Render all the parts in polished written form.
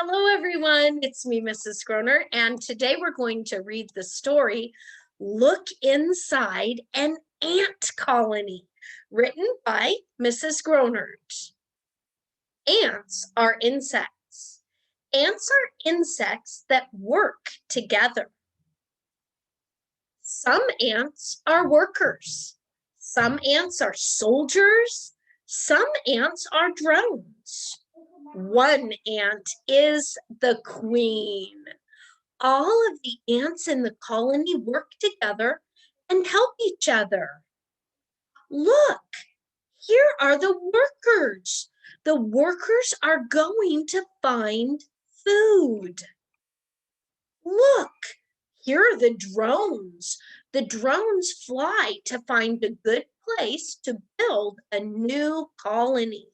Hello, everyone. It's me, Mrs. Gronnert, and today we're going to read the story, Look Inside an Ant Colony, written by Mrs. Gronnert. Ants are insects. Ants are insects that work together. Some ants are workers. Some ants are soldiers. Some ants are drones. One ant is the queen. All of the ants in the colony work together and help each other. Look, here are the workers. The workers are going to find food. Look, here are the drones. The drones fly to find a good place to build a new colony.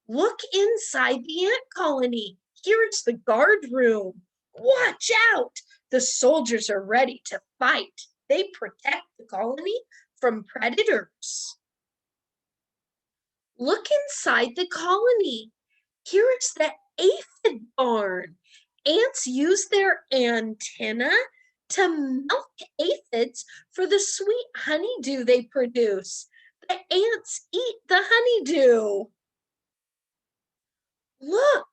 Look inside the ant colony. Here's the guard room. Watch out! The soldiers are ready to fight. They protect the colony from predators. Look inside the colony. Here is the Aphid Barn. Ants use their antenna to milk aphids for the sweet honeydew they produce. The ants eat the honeydew. Look,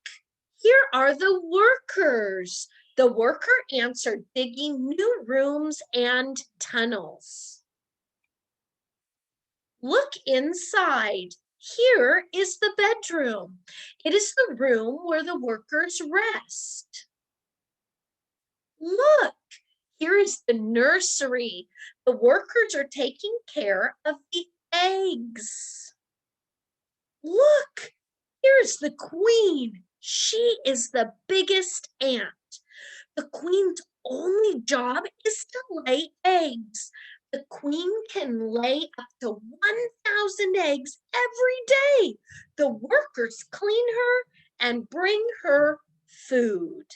here are the workers. The worker ants are digging new rooms and tunnels. Look inside. Here is the bedroom. It is the room where the workers rest. Look, here is the nursery. The workers are taking care of the eggs. Look, here's the queen. She is the biggest ant. The queen's only job is to lay eggs. The queen can lay up to 1,000 eggs every day. The workers clean her and bring her food.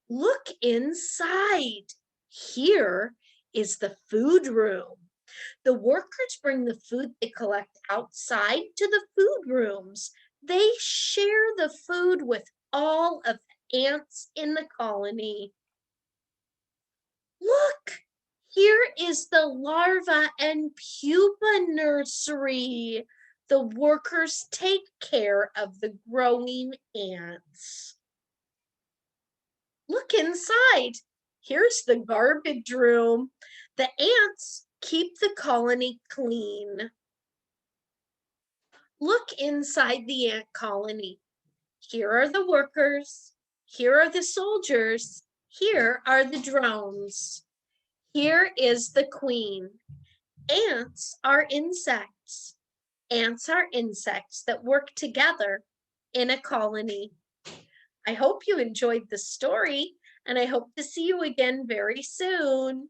Look inside. Here is the food room. The workers bring the food they collect outside to the food rooms. They share the food with all of the ants in the colony. Look, here is the larva and pupa nursery. The workers take care of the growing ants. Look inside. Here's the garbage room. The ants keep the colony clean. Look inside the ant colony. Here are the workers. Here are the soldiers. Here are the drones. Here is the queen. Ants are insects. Ants are insects that work together in a colony. I hope you enjoyed the story, and I hope to see you again very soon.